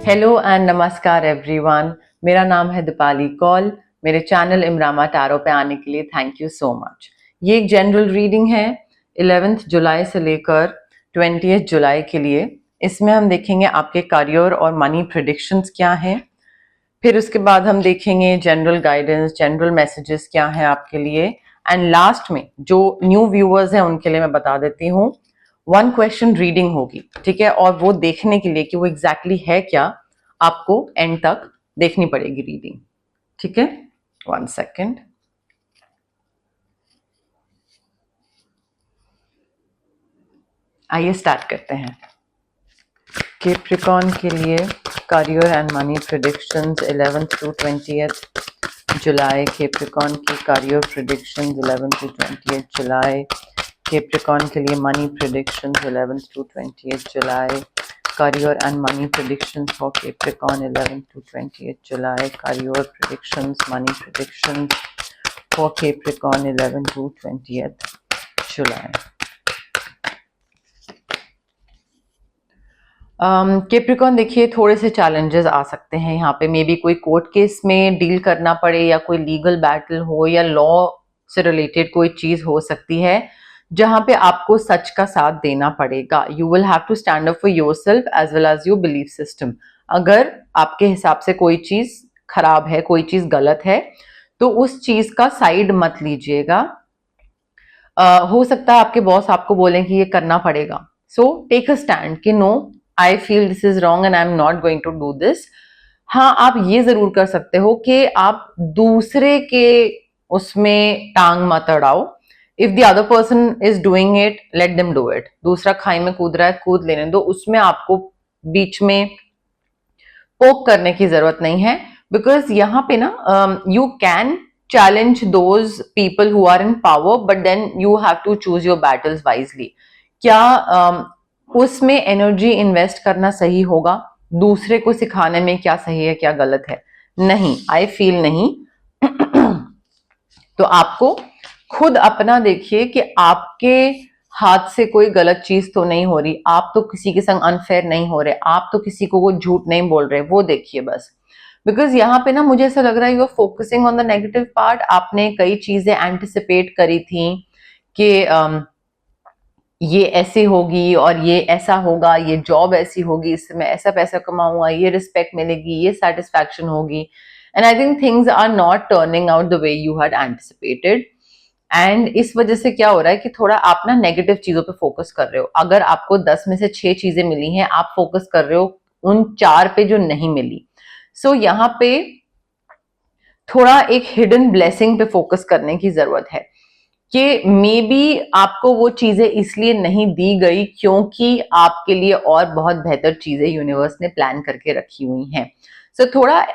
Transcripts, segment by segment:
Hello and नमस्कार everyone. मेरा नाम है दीपाली कौल। मेरे चैनल इमरामा टैरो पे आने के लिए थैंक यू सो मच। ये एक जनरल रीडिंग है 11 जुलाई से लेकर 20 जुलाई के लिए। इसमें हम देखेंगे आपके करियर और मनी प्रेडिक्शंस क्या हैं। फिर उसके बाद हम देखेंगे जनरल गाइडेंस, जनरल मैसेजेस क्या हैं आपके लिए। एंड लास्ट में जो न्यू व्यूअर्स हैं उनके लिए मैं बता देती हूँ 1 क्वेश्चन रीडिंग होगी, ठीक है। और वो देखने के लिए कि वो एग्जैक्टली है क्या, आपको एंड तक देखनी पड़ेगी रीडिंग, ठीक है। 1 सेकेंड। आइए स्टार्ट करते हैं। कैप्रिकॉर्न के लिए career and money predictions 11th to 20th जुलाई। कैप्रिकॉर्न की career predictions 11th to 20th जुलाई। कैप्रिकॉर्न के लिए money predictions 11th to 20th जुलाई। Career and money predictions for Capricorn 11th to 20th जुलाई। Career predictions, money predictions for Capricorn 11th to 20th जुलाई। Capricorn देखिए, थोड़े से चैलेंजेस आ सकते हैं यहाँ पे। मे बी कोई कोर्ट केस में डील करना पड़े, या कोई लीगल बैटल हो, या लॉ से रिलेटेड कोई चीज हो सकती है जहां पे आपको सच का साथ देना पड़ेगा। You will have to stand up for yourself as well as your belief system. अगर आपके हिसाब से कोई चीज खराब है, कोई चीज गलत है, तो उस चीज का साइड मत लीजिएगा। हो सकता है आपके बॉस आपको बोलें कि ये करना पड़ेगा, सो टेक अ स्टैंड कि no, I feel this is wrong and I am not going to do this. हाँ, आप ये जरूर कर सकते हो कि आप दूसरे के उसमें टांग मत अड़ाओ। If the other person is doing it, let them do it. दूसरा खाई में कूद रहा है, कूद लेने दो, उसमें आपको बीच में पोक करने की जरूरत नहीं है। बिकॉज यहाँ पे ना you can challenge those people who are in power, but then you have to choose your battles wisely. क्या उसमें एनर्जी इन्वेस्ट करना सही होगा? दूसरे को सिखाने में क्या सही है, क्या गलत है? नहीं, आई फील नहीं। तो आपको खुद अपना देखिए कि आपके हाथ से कोई गलत चीज तो नहीं हो रही, आप तो किसी के संग अनफेयर नहीं हो रहे, आप तो किसी को वो झूठ नहीं बोल रहे, वो देखिए बस। बिकॉज यहाँ पे ना मुझे ऐसा लग रहा है you are focusing on the negative part. आपने कई चीजें एंटिसिपेट करी थी कि ये ऐसे होगी और ये ऐसा होगा, ये जॉब ऐसी होगी, इससे मैं ऐसा पैसा कमाऊंगा, ये रिस्पेक्ट मिलेगी, ये सेटिस्फैक्शन होगी। And I think things are not turning out the way you had anticipated. And इस वजह से क्या हो रहा है कि थोड़ा आप ना नेगेटिव चीजों पे फोकस कर रहे हो। अगर आपको 10 में से 6 चीजें मिली हैं, आप फोकस कर रहे हो उन 4 पे जो नहीं मिली। सो यहाँ पे थोड़ा एक हिडन ब्लेसिंग पे फोकस करने की जरूरत है कि मे बी आपको वो चीजें इसलिए नहीं दी गई क्योंकि आपके लिए और बहुत बेहतर चीजें यूनिवर्स ने प्लान करके रखी हुई हैं। सो थोड़ा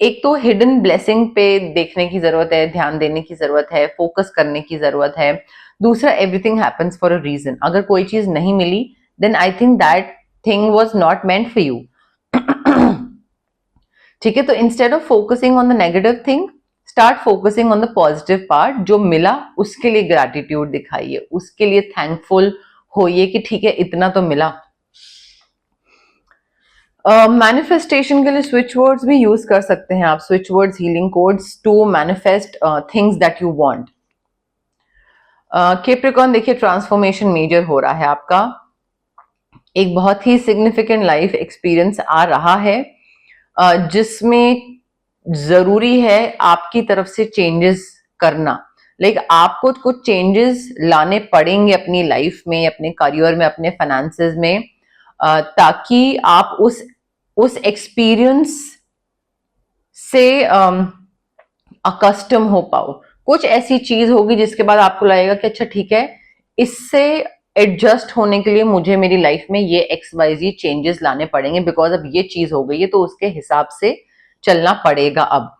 एक तो हिडन ब्लेसिंग पे देखने की जरूरत है, ध्यान देने की जरूरत है, फोकस करने की जरूरत है। दूसरा, everything happens for a reason. अगर कोई चीज नहीं मिली, then I think that thing was not meant for you. ठीक है, तो instead of focusing on the negative thing, start focusing on the positive part. जो मिला उसके लिए ग्रैटिट्यूड दिखाइए, उसके लिए थैंकफुल होइए कि ठीक है, इतना तो मिला। मैनिफेस्टेशन के लिए स्विच वर्ड्स भी यूज कर सकते हैं आप। Switch words, healing codes to manifest things that you want. Capricorn देखिए, ट्रांसफॉर्मेशन मेजर हो रहा है आपका। एक बहुत ही सिग्निफिकेंट लाइफ एक्सपीरियंस आ रहा है जिसमें जरूरी है आपकी तरफ से चेंजेस करना। लाइक आपको कुछ चेंजेस लाने पड़ेंगे अपनी लाइफ में, अपने करियर में, अपने फाइनेंसेस में, ताकि आप उस एक्सपीरियंस से अकस्टम हो पाओ। कुछ ऐसी चीज होगी जिसके बाद आपको लगेगा कि अच्छा ठीक है, इससे एडजस्ट होने के लिए मुझे मेरी लाइफ में ये XYZ चेंजेस लाने पड़ेंगे, बिकॉज अब ये चीज हो गई है तो उसके हिसाब से चलना पड़ेगा। अब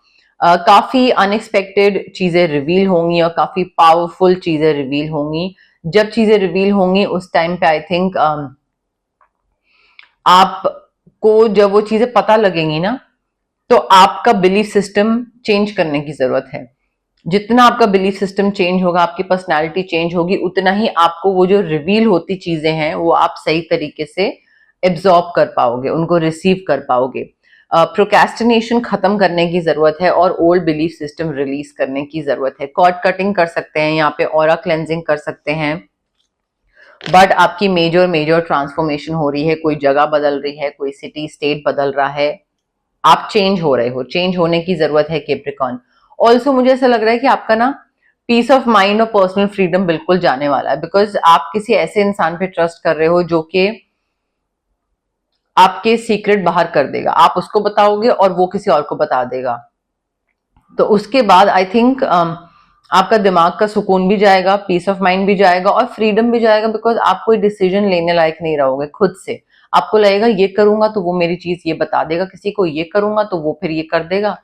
काफी अनएक्सपेक्टेड चीजें रिवील होंगी और काफी पावरफुल चीजें रिवील होंगी। जब चीजें रिवील होंगी उस टाइम पे आई थिंक आपको जब वो चीजें पता लगेंगी ना, तो आपका बिलीफ सिस्टम चेंज करने की जरूरत है। जितना आपका बिलीफ सिस्टम चेंज होगा, आपकी पर्सनालिटी चेंज होगी, उतना ही आपको वो जो रिवील होती चीजें हैं वो आप सही तरीके से एब्जॉर्ब कर पाओगे, उनको रिसीव कर पाओगे। प्रोक्रेस्टिनेशन खत्म करने की जरूरत है और ओल्ड बिलीफ सिस्टम रिलीज करने की जरूरत है। कॉर्ड कटिंग कर सकते हैं, यहाँ पे ऑरा क्लेंजिंग कर सकते हैं, बट आपकी मेजर मेजर ट्रांसफॉर्मेशन हो रही है, कोई जगह बदल रही है, कोई सिटी स्टेट बदल रहा है, आप चेंज हो रहे हो, चेंज होने की जरूरत है कैप्रिकॉर्न। ऑल्सो मुझे ऐसा लग रहा है कि आपका ना पीस ऑफ माइंड और पर्सनल फ्रीडम बिल्कुल जाने वाला है, बिकॉज आप किसी ऐसे इंसान पे ट्रस्ट कर रहे हो जो कि आपके सीक्रेट बाहर कर देगा, आप उसको बताओगे और वो किसी और को बता देगा। तो उसके बाद आई थिंक आपका दिमाग का सुकून भी जाएगा, पीस ऑफ माइंड भी जाएगा और फ्रीडम भी जाएगा, बिकॉज आप कोई डिसीजन लेने लायक नहीं रहोगे खुद से। आपको लगेगा ये करूंगा तो वो मेरी चीज ये बता देगा किसी को, ये करूंगा तो वो फिर ये कर देगा।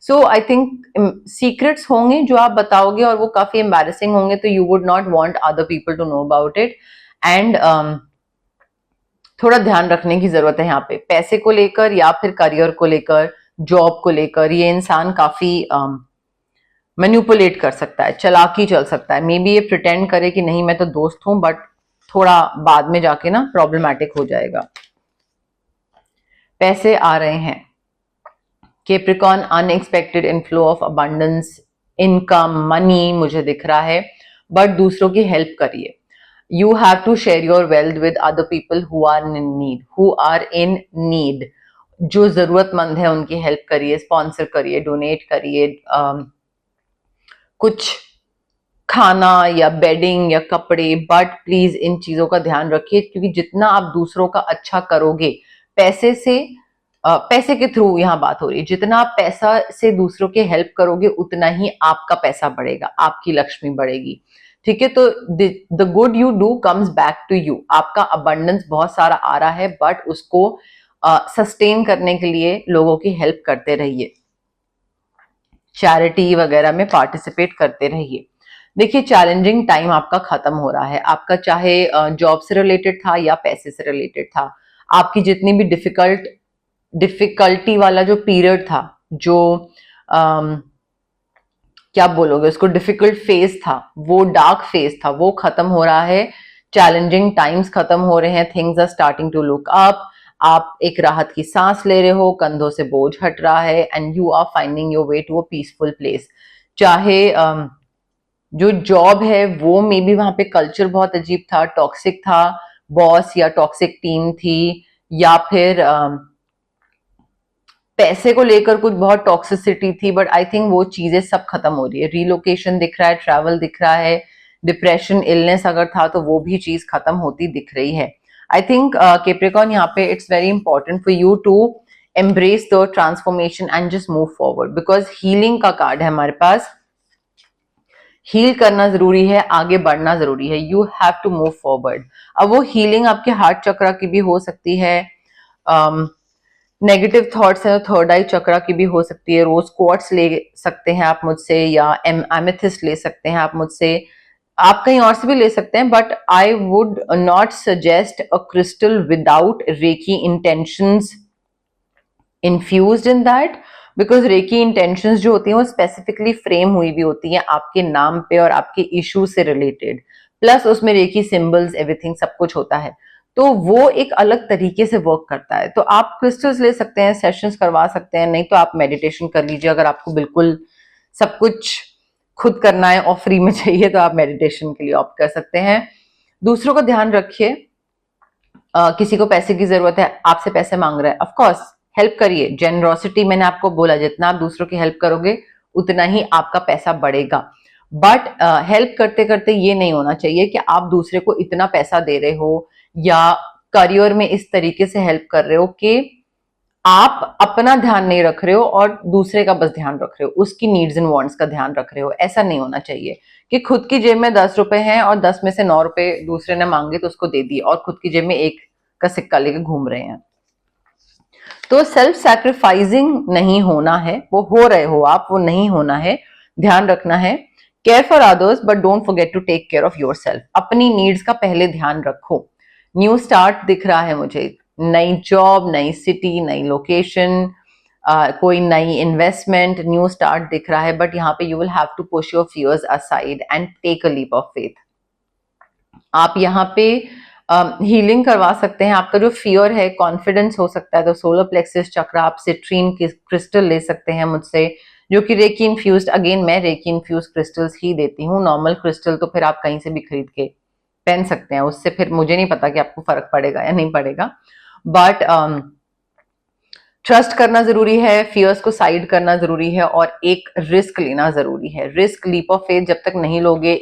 सो आई थिंक सीक्रेट्स होंगे जो आप बताओगे और वो काफी एम्बैरेसिंग होंगे, तो you would not want other people to know about it. And थोड़ा ध्यान रखने की जरूरत है यहाँ पे, पैसे को लेकर या फिर करियर को लेकर, जॉब को लेकर, ये इंसान काफी मैनिपुलेट कर सकता है, चालाकी चल सकता है। मे बी ये प्रिटेंड करे कि नहीं मैं तो दोस्त हूं, बट थोड़ा बाद में जाके ना प्रॉब्लमैटिक हो जाएगा। पैसे आ रहे हैं Capricorn, unexpected inflow of abundance, income, money मुझे दिख रहा है, बट दूसरों की हेल्प करिए। You have to share your wealth with other people who are in need, जो जरूरतमंद है उनकी हेल्प करिए, स्पॉन्सर करिए, डोनेट करिए, कुछ खाना या बेडिंग या कपड़े, बट प्लीज इन चीजों का ध्यान रखिए, क्योंकि जितना आप दूसरों का अच्छा करोगे, पैसे से पैसे के थ्रू यहाँ बात हो रही है, जितना आप पैसा से दूसरों के हेल्प करोगे उतना ही आपका पैसा बढ़ेगा, आपकी लक्ष्मी बढ़ेगी। ठीक है, तो the good you do comes back to you. आपका अबंडेंस बहुत सारा आ रहा है, बट उसको सस्टेन करने के लिए लोगों की हेल्प करते रहिए, चैरिटी वगैरह में पार्टिसिपेट करते रहिए। देखिए, चैलेंजिंग टाइम आपका खत्म हो रहा है, आपका चाहे जॉब से रिलेटेड था या पैसे से रिलेटेड था, आपकी जितनी भी डिफिकल्टी वाला जो पीरियड था, जो क्या बोलोगे उसको, डिफिकल्ट फेज था, वो डार्क फेज था, वो खत्म हो रहा है, चैलेंजिंग टाइम्स खत्म हो रहे हैं, things are starting to look up, आप एक राहत की सांस ले रहे हो, कंधों से बोझ हट रहा है, and you are finding your way to a peaceful place. चाहे जो जॉब है वो मे बी वहां पे कल्चर बहुत अजीब था, टॉक्सिक था, बॉस या टॉक्सिक टीम थी, या फिर पैसे को लेकर कुछ बहुत टॉक्सिसिटी थी, बट आई थिंक वो चीजें सब खत्म हो रही है। रिलोकेशन दिख रहा है, ट्रैवल दिख रहा है, डिप्रेशन, इलनेस अगर था तो वो भी चीज खत्म होती दिख रही है। आई थिंक कैप्रिकॉर्न, यहाँ पे it's very important for you to embrace the transformation and just move forward, because healing का कार्ड है हमारे पास, हील करना जरूरी है, आगे बढ़ना जरूरी है, you have to move forward. अब वो हीलिंग आपके हार्ट चक्रा की भी हो सकती है, नेगेटिव थॉट्स है थर्ड आई चक्रा की भी हो सकती है, रोज क्वार्ट्स ले सकते हैं आप मुझसे, या एमेथिस्ट ले सकते हैं आप मुझसे, आप कहीं और से भी ले सकते हैं, but I would not suggest a crystal without reiki intentions infused in that, because reiki intentions जो होती हैं वो स्पेसिफिकली फ्रेम हुई भी होती हैं आपके नाम पे और आपके इशू से रिलेटेड, प्लस उसमें रेकी सिंबल्स एवरीथिंग सब कुछ होता है, तो वो एक अलग तरीके से वर्क करता है। तो आप क्रिस्टल्स ले सकते हैं, सेशंस करवा सकते हैं, नहीं तो आप मेडिटेशन कर लीजिए, अगर आपको बिल्कुल सब कुछ खुद करना है और फ्री में चाहिए तो आप मेडिटेशन के लिए ऑप्ट कर सकते हैं। दूसरों का ध्यान रखिए, किसी को पैसे की जरूरत है, आपसे पैसे मांग रहा है, ऑफकोर्स हेल्प करिए, जेनरोसिटी, मैंने आपको बोला जितना आप दूसरों की हेल्प करोगे उतना ही आपका पैसा बढ़ेगा, बट हेल्प करते करते ये नहीं होना चाहिए कि आप दूसरे को इतना पैसा दे रहे हो या करियर में इस तरीके से हेल्प कर रहे हो कि आप अपना ध्यान नहीं रख रहे हो और दूसरे का बस ध्यान रख रहे हो, उसकी नीड्स एंड वांट्स का ध्यान रख रहे हो। ऐसा नहीं होना चाहिए कि खुद की जेब में 10 रुपए हैं और 10 में से 9 रुपए दूसरे ने मांगे तो उसको दे दिए, और खुद की जेब में 1 का सिक्का लेके घूम रहे हैं। तो सेल्फ सैक्रिफाइसिंग नहीं होना है, वो हो रहे हो आप, वो नहीं होना है, ध्यान रखना है। Care for others but don't forget to take care of yourself, अपनी नीड्स का पहले ध्यान रखो। न्यू स्टार्ट दिख रहा है मुझे, नई जॉब, नई सिटी, नई लोकेशन, कोई नई इन्वेस्टमेंट, न्यू स्टार्ट दिख रहा है, बट यहाँ पे you will have to push your fears aside and take a leap of faith. आप यहाँ पे हीलिंग करवा सकते हैं। आपका जो फियर है, कॉन्फिडेंस हो सकता है तो सोलर प्लेक्सिस चक्र, आप सिट्रीन क्रिस्टल ले सकते हैं मुझसे, जो कि रेकी इन्फ्यूज्ड, अगेन मैं रेकी इन्फ्यूज क्रिस्टल्स ही देती हूँ। नॉर्मल क्रिस्टल तो फिर आप कहीं से भी खरीद के पहन सकते हैं, उससे फिर मुझे नहीं पता कि आपको फर्क पड़ेगा या नहीं पड़ेगा। बट ट्रस्ट करना जरूरी है, फियर्स को साइड करना जरूरी है, और एक रिस्क लेना जरूरी है। रिस्क, लीप ऑफ फेथ जब तक नहीं लोगे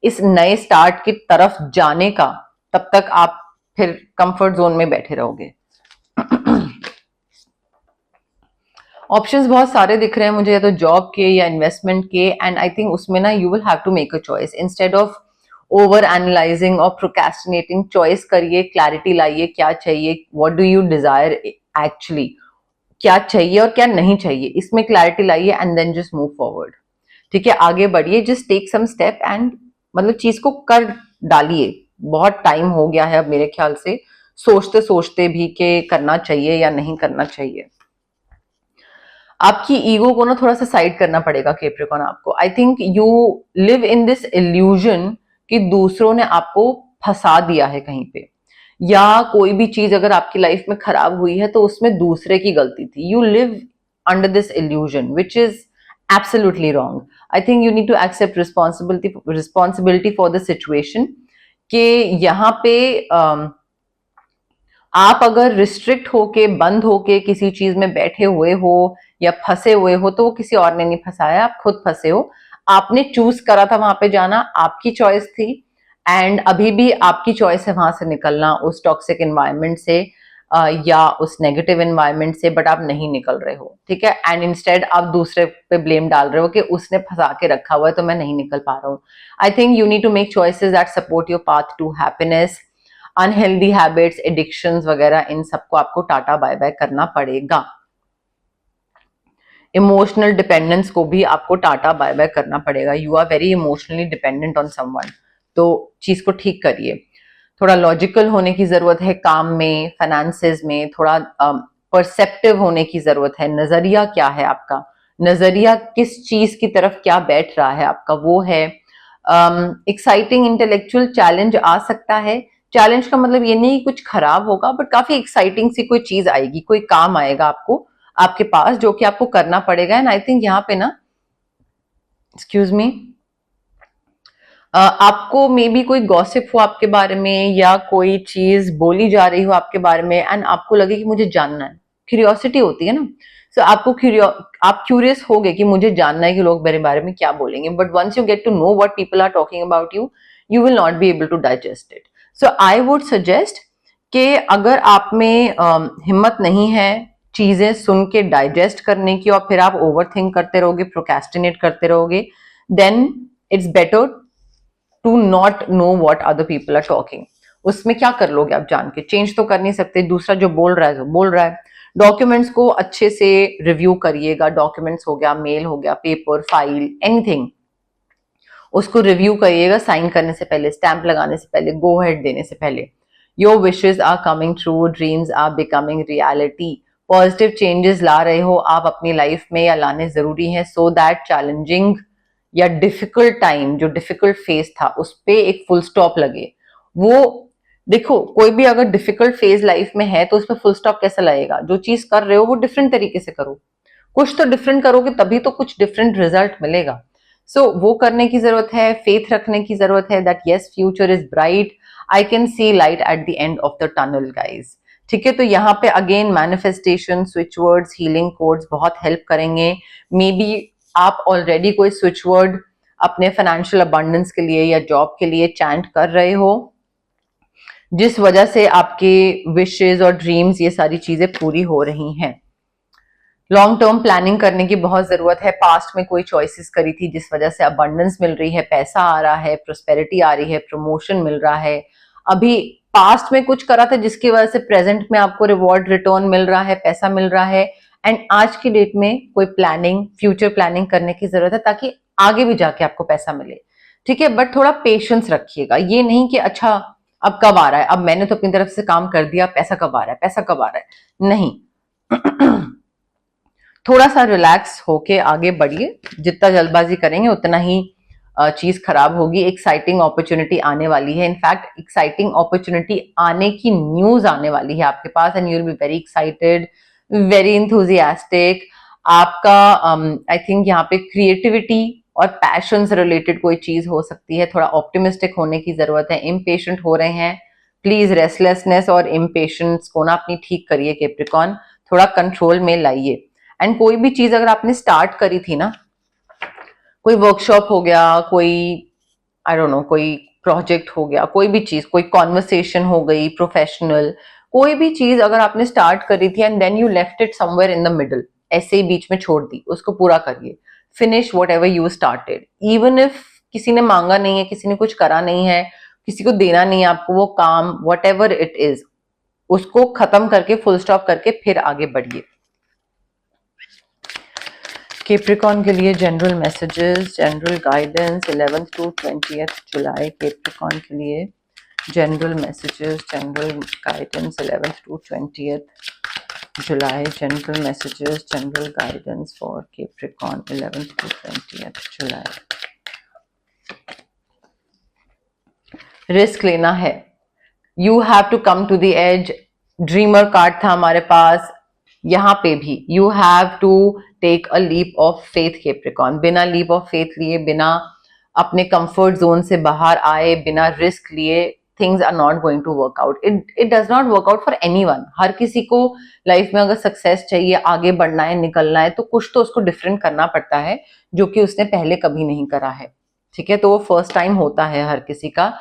इस नए स्टार्ट की तरफ जाने का, तब तक आप फिर कंफर्ट जोन में बैठे रहोगे। ऑप्शंस बहुत सारे दिख रहे हैं मुझे, या तो जॉब के या इन्वेस्टमेंट के, एंड आई थिंक उसमें ना you will have to make a choice instead of over analysing और प्रोक्रेस्टिनेटिंग। चॉइस करिए, क्लैरिटी लाइए, क्या चाहिए, what do you desire actually, क्या चाहिए और क्या नहीं चाहिए, इसमें क्लैरिटी लाइए and then just move forward. ठीक है, आगे बढ़िए, just take some step and मतलब चीज को कर डालिए। बहुत टाइम हो गया है अब मेरे ख्याल से सोचते सोचते भी कि करना चाहिए या नहीं करना चाहिए। आपकी ईगो को ना थोड़ा सा साइड करना पड़ेगा कैप्रिकॉर्न आपको। आई think you live in this illusion कि दूसरों ने आपको फंसा दिया है कहीं पे, या कोई भी चीज अगर आपकी लाइफ में खराब हुई है तो उसमें दूसरे की गलती थी। You live under this illusion which is absolutely wrong. I think you need to accept responsibility for the situation, कि यहाँ पे आप अगर रिस्ट्रिक्ट होके, बंद होके किसी चीज में बैठे हुए हो या फंसे हुए हो तो वो किसी और ने नहीं फंसाया, आप खुद फंसे हो। आपने चूज करा था वहां पे जाना, आपकी चॉइस थी, एंड अभी भी आपकी चॉइस है वहां से निकलना, उस टॉक्सिक एनवायरनमेंट से या उस नेगेटिव एनवायरनमेंट से, बट आप नहीं निकल रहे हो। ठीक है, एंड इंस्टेड आप दूसरे पे ब्लेम डाल रहे हो कि उसने फंसा के रखा हुआ है तो मैं नहीं निकल पा रहा हूँ। I think you need to make choices that support your path to happiness. Unhealthy habits, addictions वगैरह, इन सबको आपको टाटा बाय बाय करना पड़ेगा। इमोशनल डिपेंडेंस को भी आपको टाटा बाय बाय करना पड़ेगा। You are very emotionally dependent on someone, तो चीज को ठीक करिए। थोड़ा लॉजिकल होने की जरूरत है काम में, फाइनेंसेस में, थोड़ा परसेप्टिव होने की जरूरत है। नजरिया क्या है आपका, नजरिया किस चीज की तरफ क्या बैठ रहा है आपका, वो है। एक्साइटिंग इंटेलेक्चुअल चैलेंज आ सकता है। चैलेंज का मतलब ये नहीं कुछ खराब होगा, बट काफी एक्साइटिंग सी कोई चीज आएगी, कोई काम आएगा आपको, आपके पास, जो कि आपको करना पड़ेगा। एंड आई थिंक यहाँ पे ना, एक्सक्यूज मी, आपको मे बी कोई गॉसिप हो आपके बारे में, या कोई चीज बोली जा रही हो आपके बारे में, एंड आपको लगे कि मुझे जानना है। क्यूरियोसिटी होती है ना, सो आपको आप क्यूरियस हो गए कि मुझे जानना है कि लोग मेरे बारे में क्या बोलेंगे, but once you get to know what people are talking about you, you will not be able to digest it. So I would suggest कि अगर आप में हिम्मत नहीं है चीजें सुन के डाइजेस्ट करने की, और फिर आप ओवर थिंक करते रहोगे, प्रोक्रेस्टिनेट करते रहोगे, then it's better to not know what other people are talking. उसमें क्या कर लोगे आप जान के, चेंज तो कर नहीं सकते, दूसरा जो बोल रहा है जो बोल रहा है। डॉक्यूमेंट्स को अच्छे से रिव्यू करिएगा, डॉक्यूमेंट्स हो गया, मेल हो गया, पेपर, फाइल, एनीथिंग, उसको रिव्यू करिएगा साइन करने से पहले, स्टैंप लगाने से पहले, गो हेड देने से पहले। Your wishes are coming true, dreams are becoming reality. Positive changes ला रहे हो आप अपनी लाइफ में, या लाने जरूरी है, सो दैट चैलेंजिंग या डिफिकल्ट टाइम, जो डिफिकल्ट फेज था, उस पे एक फुल स्टॉप लगे। वो देखो, कोई भी अगर डिफिकल्ट फेज लाइफ में है तो उसमें फुल स्टॉप कैसे लगेगा? जो चीज कर रहे हो वो डिफरेंट तरीके से करो, कुछ तो डिफरेंट करोगे तभी तो कुछ डिफरेंट रिजल्ट मिलेगा। सो वो करने की जरूरत है, फेथ रखने की जरूरत है that yes future is bright, I can see light at the end of the tunnel guys. ठीक है, तो यहाँ पे again manifestation, switch words, healing codes बहुत हेल्प करेंगे। मे बी आप ऑलरेडी कोई स्विच वर्ड अपने फाइनेंशियल अबंडेंस के लिए या जॉब के लिए चैंट कर रहे हो, जिस वजह से आपके विशेज और ड्रीम्स, ये सारी चीजें पूरी हो रही हैं। लॉन्ग टर्म प्लानिंग करने की बहुत जरूरत है। पास्ट में कोई चॉइसेस करी थी जिस वजह से अबंडेंस मिल रही है, पैसा आ रहा है, प्रोस्पेरिटी आ रही है, प्रमोशन मिल रहा है। अभी पास्ट में कुछ करा था जिसकी वजह से प्रेजेंट में आपको रिवॉर्ड, रिटर्न मिल रहा है, पैसा मिल रहा है। एंड आज की डेट में कोई प्लानिंग, फ्यूचर प्लानिंग करने की जरूरत है ताकि आगे भी जाके आपको पैसा मिले। ठीक है, बट थोड़ा पेशेंस रखिएगा। ये नहीं कि अच्छा अब कब आ रहा है, अब मैंने तो अपनी तरफ से काम कर दिया, पैसा कब आ रहा है, पैसा कब आ रहा है, नहीं। थोड़ा सा रिलैक्स होके आगे बढ़िए। जितना जल्दबाजी करेंगे उतना ही चीज खराब होगी, एक्साइटिंग अपॉर्चुनिटी आने वाली है, इनफैक्ट एक्साइटिंग अपॉर्चुनिटी आने की न्यूज आने वाली है आपके पास, and you will be very excited, very enthusiastic. आपका आई थिंक यहाँ पे क्रिएटिविटी और पैशन से रिलेटेड कोई चीज हो सकती है, थोड़ा ऑप्टिमिस्टिक होने की जरूरत है। इम्पेशेंट हो रहे हैं, प्लीज रेस्टलेसनेस और इम्पेशेंस को ना अपनी ठीक करिए कैप्रिकॉन, थोड़ा कंट्रोल में लाइए। एंड कोई भी चीज अगर आपने स्टार्ट करी थी ना, कोई वर्कशॉप हो गया, कोई आई डोंट नो, कोई प्रोजेक्ट हो गया, कोई भी चीज, कोई कॉन्वर्सेशन हो गई प्रोफेशनल, कोई भी चीज अगर आपने स्टार्ट करी थी and then you left it somewhere in the middle, ऐसे ही बीच में छोड़ दी, उसको पूरा करिए। Finish whatever you started, even if किसी ने मांगा नहीं है, किसी ने कुछ करा नहीं है, किसी को देना नहीं है आपको वो काम, वॉट एवर इट इज, उसको खत्म करके फुल स्टॉप करके फिर आगे बढ़िए। कैप्रिकॉन के लिए general messages, general guidance 11th to 20th जुलाई, कैप्रिकॉन के लिए general messages, general guidance 11th to 20th जुलाई, general messages, general guidance for Capricorn 11th to 20th जुलाई। रिस्क लेना है, you have to come to the edge, dreamer card था हमारे पास, यहां पे भी you have to take a leap of faith Capricorn. बिना लीप ऑफ फेथ लिए, बिना अपने कंफर्ट जोन से बाहर आए, बिना रिस्क लिए, things are not going to work out. It does not work out for anyone. हर किसी को लाइफ में अगर सक्सेस चाहिए, आगे बढ़ना है, निकलना है, तो कुछ तो उसको डिफरेंट करना पड़ता है जो कि उसने पहले कभी नहीं करा है, ठीक है। तो वो फर्स्ट टाइम होता है हर किसी का।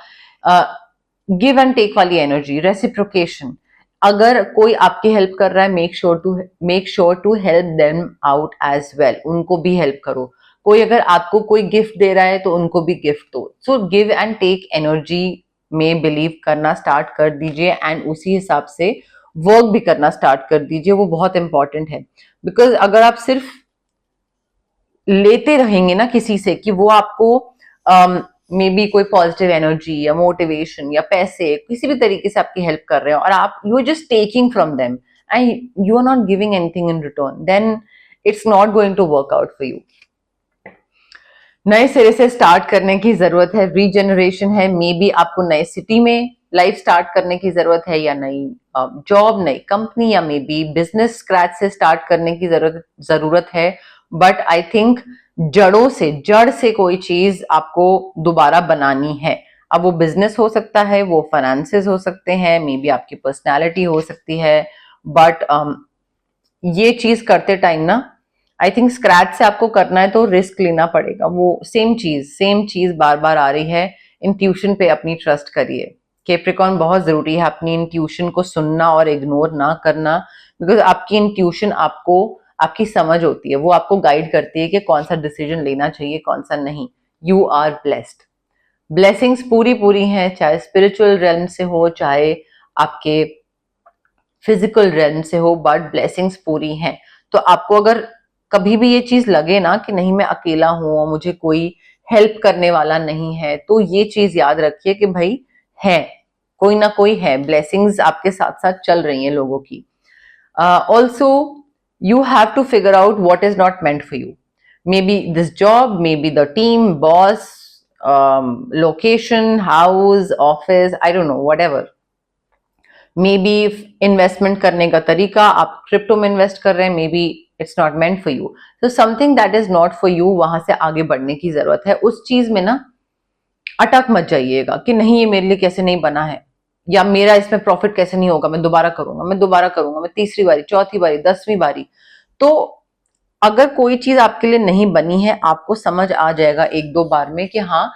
गिव एंड टेक वाली एनर्जी, रेसिप्रोकेशन, अगर कोई आपकी हेल्प कर रहा है, make sure to help them out as well, उनको भी हेल्प करो। कोई अगर आपको कोई गिफ्ट दे रहा है तो उनको भी गिफ्ट दो। So give and take energy में बिलीव करना स्टार्ट कर दीजिए, एंड उसी हिसाब से वर्क भी करना स्टार्ट कर दीजिए, वो बहुत इंपॉर्टेंट है। बिकॉज अगर आप सिर्फ लेते रहेंगे ना किसी से कि वो आपको मे बी कोई पॉजिटिव एनर्जी या मोटिवेशन या पैसे किसी भी तरीके से आपकी हेल्प कर रहे हो, और आप you are just taking from them and you are not giving anything in return, then it's not going to work out for you. नए सिरे से स्टार्ट करने की जरूरत है, रीजनरेशन है, मे बी आपको नए सिटी में लाइफ स्टार्ट करने की जरूरत है, या नई जॉब, नई कंपनी, या मे बी बिजनेस स्क्रैच से स्टार्ट करने की जरूरत है। बट आई थिंक जड़ से कोई चीज आपको दोबारा बनानी है। अब वो बिजनेस हो सकता है, वो फाइनेंसेस हो सकते हैं, मे बी आपकी पर्सनैलिटी हो सकती है, बट ये चीज करते टाइम ना आई थिंक स्क्रैच से आपको करना है तो रिस्क लेना पड़ेगा। वो सेम चीज बार बार आ रही है। इंट्यूशन पे अपनी ट्रस्ट करिए कैप्रिकॉन, बहुत जरूरी है अपनी इंट्यूशन को सुनना और इग्नोर ना करना, बिकॉज आपकी इंट्यूशन आपको, आपकी समझ होती है, वो आपको गाइड करती है कि कौन सा डिसीजन लेना चाहिए, कौन सा नहीं। यू आर ब्लेस्ड, ब्लेसिंग्स पूरी हैं, चाहे स्पिरिचुअल रेल्म से हो, चाहे आपके फिजिकल रेल्म से हो, बट ब्लेसिंग्स पूरी हैं। तो आपको अगर कभी भी ये चीज लगे ना कि नहीं मैं अकेला हूं और मुझे कोई हेल्प करने वाला नहीं है, तो ये चीज याद रखिए कि भाई है, कोई ना कोई है, ब्लेसिंग्स आपके साथ साथ चल रही हैं लोगों की। Also you have to figure out what is not meant for you. Maybe this job, maybe the team, boss, location, house, office, I don't know, whatever. Maybe investment करने का तरीका, आप क्रिप्टो में इन्वेस्ट कर रहे हैं, maybe it's not meant for you. So something that is not for you, वहां से आगे बढ़ने की जरूरत है। उस चीज में ना अटक मत जाइएगा कि नहीं ये मेरे लिए कैसे नहीं बना है, या मेरा इसमें प्रॉफिट कैसे नहीं होगा, मैं दोबारा करूंगा, मैं तीसरी बारी, चौथी बारी, 10वीं बारी। तो अगर कोई चीज आपके लिए नहीं बनी है, आपको समझ आ जाएगा एक दो बार में कि हाँ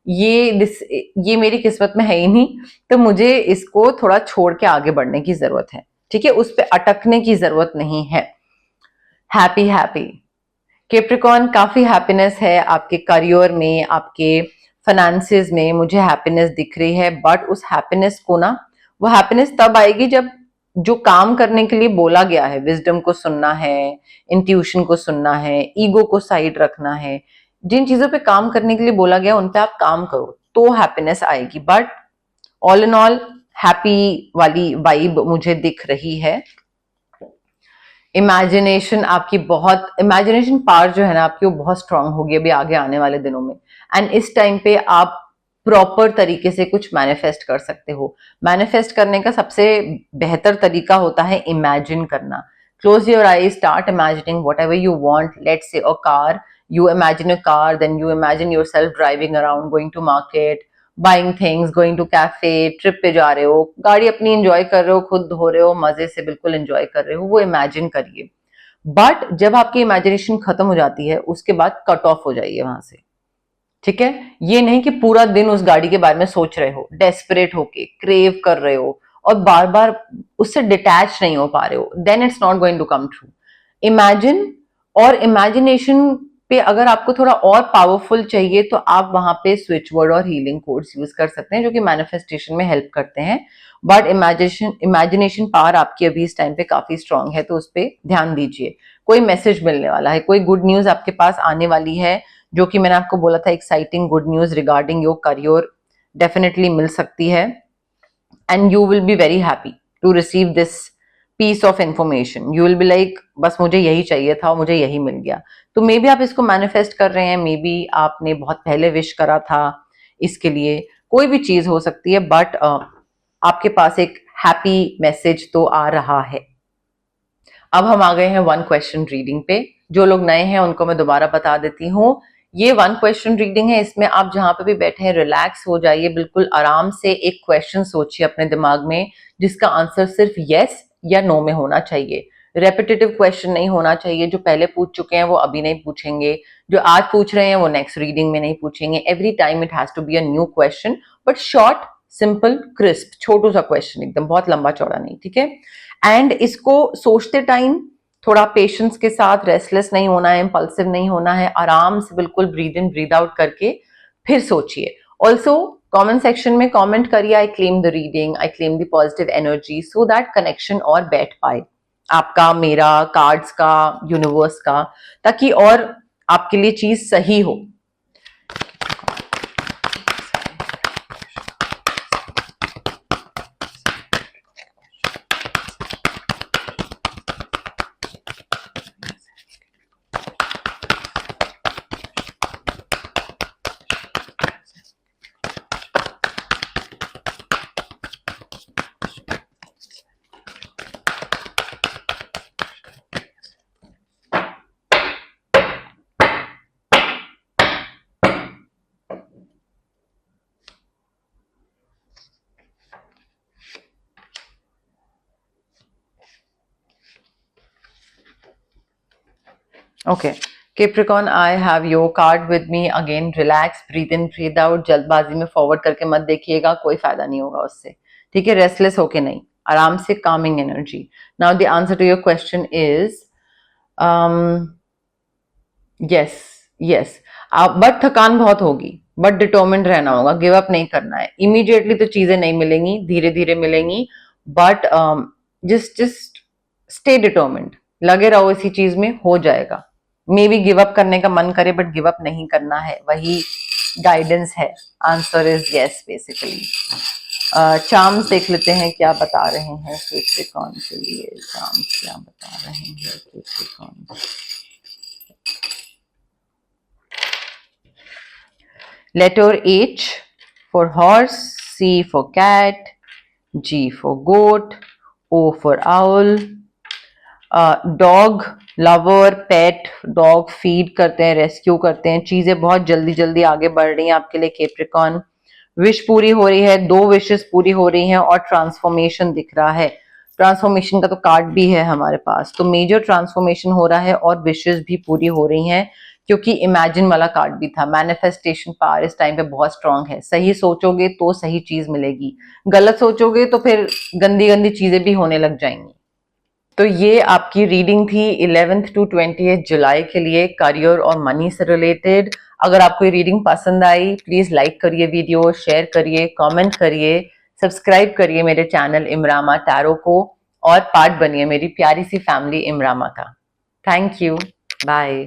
ये मेरी किस्मत में है ही नहीं, तो मुझे इसको थोड़ा छोड़ के आगे बढ़ने की जरूरत है, ठीक है। उस पर अटकने की जरूरत नहीं है। हैप्पी कैप्रिकॉन, काफी हैप्पीनेस है आपके करियर में, आपके फाइनेंसेस में, मुझे हैप्पीनेस दिख रही है। बट उस हैप्पीनेस को ना, वो हैप्पीनेस तब आएगी जब जो काम करने के लिए बोला गया है, विजडम को सुनना है, इंट्यूशन को सुनना है, ईगो को साइड रखना है, जिन चीजों पे काम करने के लिए बोला गया उन पे आप काम करो, तो हैप्पीनेस आएगी। But all in all happy वाली वाइब मुझे दिख रही है। इमेजिनेशन आपकी बहुत, इमेजिनेशन पावर जो है ना आपकी, वो बहुत स्ट्रांग होगी अभी आगे आने वाले दिनों में। एंड इस टाइम पे आप प्रॉपर तरीके से कुछ मैनिफेस्ट कर सकते हो। मैनिफेस्ट करने का सबसे बेहतर तरीका होता है इमेजिन करना। Close your eyes, start imagining what ever you want. Let's say a car, you imagine a car, then you imagine yourself driving around, going to market, buying things, going to cafe, trip पे जा रहे हो, गाड़ी अपनी enjoy कर रहे हो, खुद धो रहे हो, मजे से बिल्कुल एंजॉय कर रहे हो, वो इमेजिन करिए। बट जब आपकी इमेजिनेशन खत्म हो जाती है उसके बाद कट ऑफ हो जाइए वहां से, ठीक है। ये नहीं कि पूरा दिन उस गाड़ी के बारे में सोच रहे हो, डेस्परेट होके क्रेव कर रहे हो और बार बार उससे डिटैच नहीं हो पा रहे हो, then it's not going to come true. Imagine, और इमेजिनेशन पे अगर आपको थोड़ा और पावरफुल चाहिए तो आप वहां पे स्विच वर्ड और हीलिंग कोड्स यूज कर सकते हैं जो कि मैनिफेस्टेशन में हेल्प करते हैं। बट इमेजिनेशन पावर आपकी अभी इस टाइम पे काफी स्ट्रांग है, तो उस पर ध्यान दीजिए। कोई मैसेज मिलने वाला है, कोई गुड न्यूज आपके पास आने वाली है, जो कि मैंने आपको बोला था exciting good news regarding your career definitely मिल सकती है। And you will be very happy to receive this piece of information. You will be like बस मुझे यही चाहिए था और मुझे यही मिल गया। तो मे बी आप इसको मैनिफेस्ट कर रहे हैं, मे बी आपने बहुत पहले विश करा था इसके लिए, कोई भी चीज हो सकती है, बट आपके पास एक हैप्पी मैसेज तो आ रहा है। अब हम आ गए हैं वन क्वेश्चन रीडिंग पे। जो लोग नए हैं उनको मैं दोबारा बता देती हूँ, ये वन क्वेश्चन रीडिंग है। इसमें आप जहां पे भी बैठे हैं रिलैक्स हो जाइए, बिल्कुल आराम से एक क्वेश्चन सोचिए अपने दिमाग में जिसका आंसर सिर्फ यस या नो में होना चाहिए। रेपिटेटिव क्वेश्चन नहीं होना चाहिए, जो पहले पूछ चुके हैं वो अभी नहीं पूछेंगे, जो आज पूछ रहे हैं वो नेक्स्ट रीडिंग में नहीं पूछेंगे। Every time it has to be a new question, but short, simple, crisp, छोटू सा क्वेश्चन, एकदम बहुत लंबा चौड़ा नहीं, ठीक है। एंड इसको सोचते टाइम थोड़ा पेशेंस के साथ, रेस्टलेस नहीं होना है, इंपल्सिव नहीं होना है, आराम से बिल्कुल ब्रीद इन ब्रीद आउट करके फिर सोचिए। ऑल्सो कमेंट सेक्शन में कमेंट करिए I claim the reading, I claim the positive energy, so that connection और बैठ पाए आपका, मेरा, कार्ड्स का, यूनिवर्स का, ताकि और आपके लिए चीज सही हो। Okay, Capricorn, I have your card with me again. Relax, breathe in, breathe out. जल्दबाजी में फॉरवर्ड करके मत देखिएगा, कोई फायदा नहीं होगा उससे, ठीक है। रेस्टलेस होके नहीं, आराम से, calming energy. Now the answer to your question is yes, yes. But थकान बहुत होगी, बट डिटर्मिन्ड रहना होगा, गिव अप नहीं करना है। इमीडिएटली तो चीजें नहीं मिलेंगी, धीरे धीरे मिलेंगी, बट जस्ट स्टे डिटर्मिन्ड, लगे रहो इसी चीज में, हो जाएगा। मे बी गिव अप करने का मन करे, बट गिव अप नहीं करना है, वही गाइडेंस है। Answer is yes basically. Charms देख लेते हैं क्या बता रहे हैं कैप्रिकॉर्न के लिए। चार्म्स क्या बता रहे हैं Capricorn. Letter H for horse, C for cat, G for goat, O for owl. Dog lover, pet, dog feed करते हैं, रेस्क्यू करते हैं, चीजें बहुत जल्दी जल्दी आगे बढ़ रही हैं आपके लिए कैप्रिकॉर्न। विश पूरी हो रही है, 2 विशेस पूरी हो रही हैं और ट्रांसफॉर्मेशन दिख रहा है। ट्रांसफॉर्मेशन का तो कार्ड भी है हमारे पास, तो मेजर ट्रांसफॉर्मेशन हो रहा है और विशेस भी पूरी हो रही हैं, क्योंकि इमेजिन वाला कार्ड भी था। मैनिफेस्टेशन पावर इस टाइम पे बहुत स्ट्रांग है। सही सोचोगे तो सही चीज मिलेगी, गलत सोचोगे तो फिर गंदी गंदी चीजें भी होने लग जाएंगी। तो ये आपकी रीडिंग थी 11th to 20th जुलाई के लिए, करियर और मनी से रिलेटेड। अगर आपको ये रीडिंग पसंद आई, प्लीज लाइक करिए वीडियो, शेयर करिए, कमेंट करिए, सब्सक्राइब करिए मेरे चैनल इमरामा टैरो को, और पार्ट बनिए मेरी प्यारी सी फैमिली इमरामा का। Thank you, bye.